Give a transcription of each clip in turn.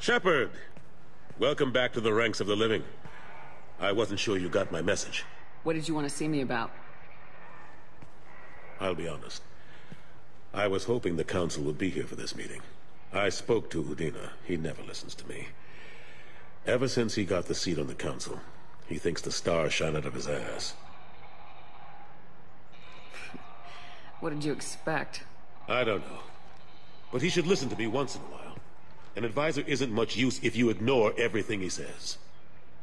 Shepard! Welcome back to the ranks of the living. I wasn't sure you got my message. What did you want to see me about? I'll be honest. I was hoping the Council would be here for this meeting. I spoke to Udina. He never listens to me. Ever since he got the seat on the Council, he thinks the stars shine out of his ass. What did you expect? I don't know. But he should listen to me once in a while. An advisor isn't much use if you ignore everything he says.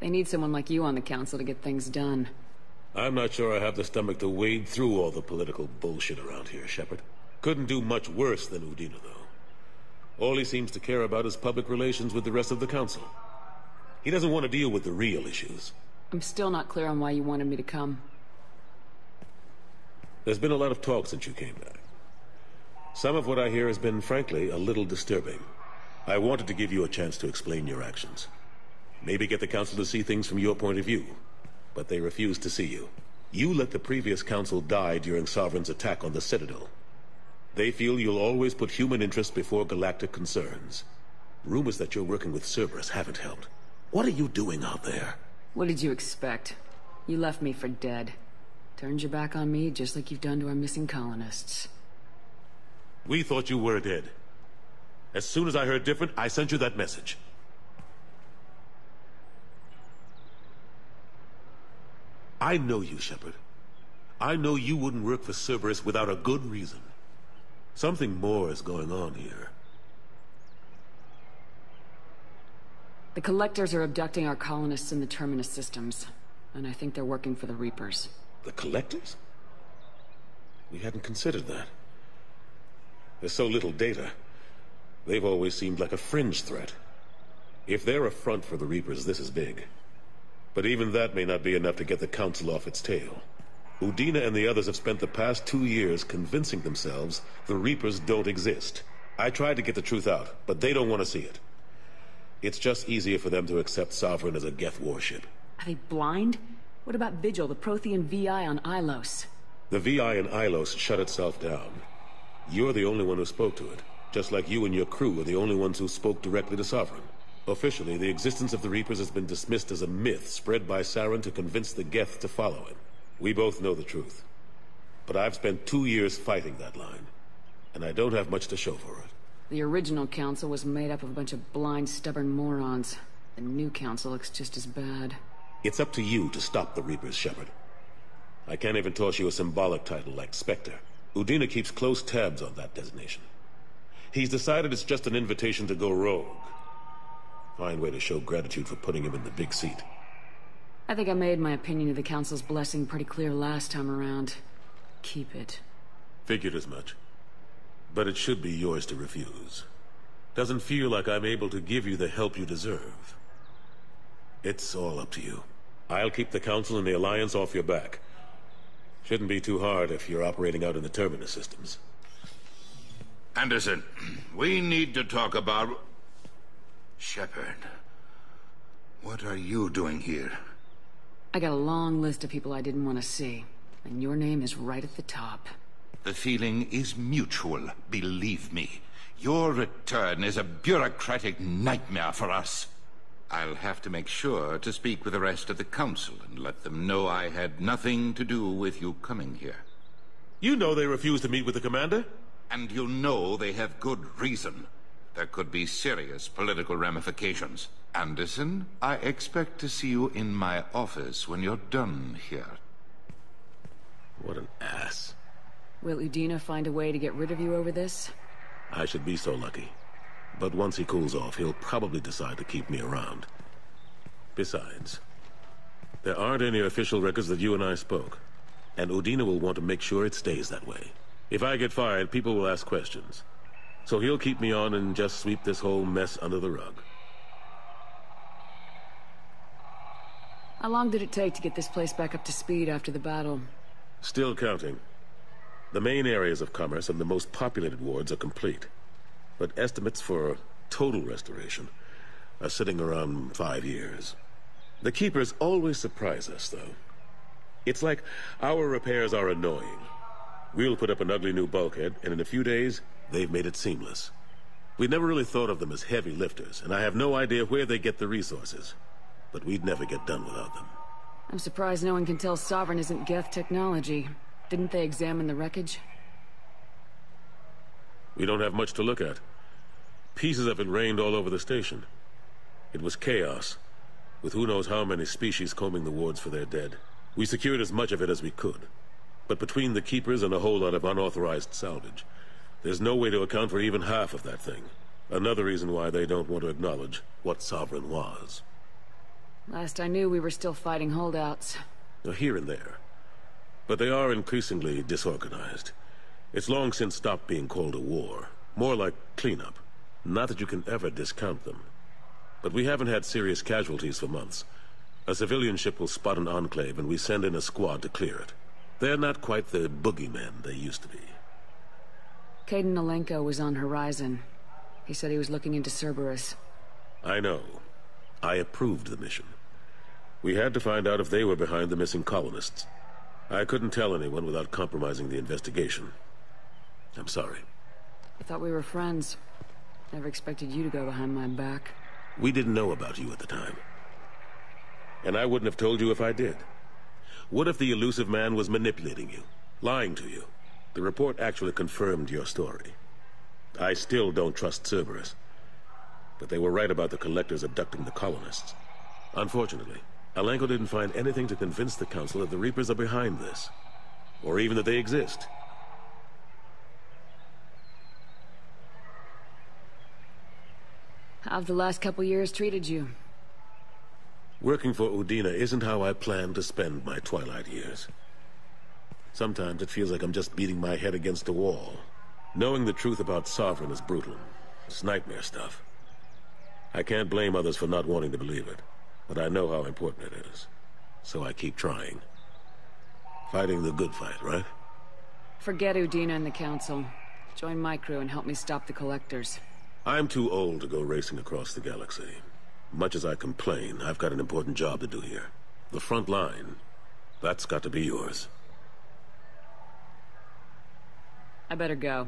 They need someone like you on the Council to get things done. I'm not sure I have the stomach to wade through all the political bullshit around here, Shepard. Couldn't do much worse than Udina, though. All he seems to care about is public relations with the rest of the Council. He doesn't want to deal with the real issues. I'm still not clear on why you wanted me to come. There's been a lot of talk since you came back. Some of what I hear has been, frankly, a little disturbing. I wanted to give you a chance to explain your actions. Maybe get the Council to see things from your point of view. But they refuse to see you. You let the previous Council die during Sovereign's attack on the Citadel. They feel you'll always put human interests before galactic concerns. Rumors that you're working with Cerberus haven't helped. What are you doing out there? What did you expect? You left me for dead. Turned your back on me just like you've done to our missing colonists. We thought you were dead. As soon as I heard different, I sent you that message. I know you, Shepard. I know you wouldn't work for Cerberus without a good reason. Something more is going on here. The Collectors are abducting our colonists in the Terminus systems, and I think they're working for the Reapers. The Collectors? We hadn't considered that. There's so little data. They've always seemed like a fringe threat. If they're a front for the Reapers, this is big. But even that may not be enough to get the Council off its tail. Udina and the others have spent the past 2 years convincing themselves the Reapers don't exist. I tried to get the truth out, but they don't want to see it. It's just easier for them to accept Sovereign as a Geth warship. Are they blind? What about Vigil, the Prothean VI on Ilos? The VI in Ilos shut itself down. You're the only one who spoke to it, just like you and your crew are the only ones who spoke directly to Sovereign. Officially, the existence of the Reapers has been dismissed as a myth spread by Saren to convince the Geth to follow him. We both know the truth. But I've spent 2 years fighting that line, and I don't have much to show for it. The original Council was made up of a bunch of blind, stubborn morons. The new Council looks just as bad. It's up to you to stop the Reapers, Shepard. I can't even toss you a symbolic title like Spectre. Udina keeps close tabs on that designation. He's decided it's just an invitation to go rogue. Fine way to show gratitude for putting him in the big seat. I think I made my opinion of the Council's blessing pretty clear last time around. Keep it. Figured as much. But it should be yours to refuse. Doesn't feel like I'm able to give you the help you deserve. It's all up to you. I'll keep the Council and the Alliance off your back. Shouldn't be too hard if you're operating out in the Terminus systems. Anderson, we need to talk about... Shepard, what are you doing here? I got a long list of people I didn't want to see, and your name is right at the top. The feeling is mutual, believe me. Your return is a bureaucratic nightmare for us. I'll have to make sure to speak with the rest of the Council and let them know I had nothing to do with you coming here. You know they refused to meet with the Commander? And you know they have good reason. There could be serious political ramifications. Anderson, I expect to see you in my office when you're done here. What an ass. Will Udina find a way to get rid of you over this? I should be so lucky. But once he cools off, he'll probably decide to keep me around. Besides, there aren't any official records that you and I spoke. And Udina will want to make sure it stays that way. If I get fired, people will ask questions. So he'll keep me on and just sweep this whole mess under the rug. How long did it take to get this place back up to speed after the battle? Still counting. The main areas of commerce and the most populated wards are complete. But estimates for total restoration are sitting around 5 years. The Keepers always surprise us, though. It's like our repairs are annoying. We'll put up an ugly new bulkhead, and in a few days, they've made it seamless. We never really thought of them as heavy lifters, and I have no idea where they get the resources. But we'd never get done without them. I'm surprised no one can tell Sovereign isn't Geth technology. Didn't they examine the wreckage? We don't have much to look at. Pieces of it rained all over the station. It was chaos, with who knows how many species combing the wards for their dead. We secured as much of it as we could. But between the Keepers and a whole lot of unauthorized salvage, there's no way to account for even half of that thing. Another reason why they don't want to acknowledge what Sovereign was. Last I knew, we were still fighting holdouts. Here and there. But they are increasingly disorganized. It's long since stopped being called a war. More like cleanup. Not that you can ever discount them. But we haven't had serious casualties for months. A civilian ship will spot an enclave and we send in a squad to clear it. They're not quite the boogeymen they used to be. Kaidan Alenko was on Horizon. He said he was looking into Cerberus. I know. I approved the mission. We had to find out if they were behind the missing colonists. I couldn't tell anyone without compromising the investigation. I'm sorry. I thought we were friends. Never expected you to go behind my back. We didn't know about you at the time. And I wouldn't have told you if I did. What if the elusive man was manipulating you, lying to you? The report actually confirmed your story. I still don't trust Cerberus. But they were right about the Collectors abducting the colonists. Unfortunately, Alenko didn't find anything to convince the Council that the Reapers are behind this. Or even that they exist. How have the last couple years treated you? Working for Udina isn't how I plan to spend my twilight years. Sometimes it feels like I'm just beating my head against a wall. Knowing the truth about Sovereign is brutal. It's nightmare stuff. I can't blame others for not wanting to believe it, but I know how important it is. So I keep trying. Fighting the good fight, right? Forget Udina and the Council. Join my crew and help me stop the Collectors. I'm too old to go racing across the galaxy. Much as I complain, I've got an important job to do here. The front line, that's got to be yours. I better go.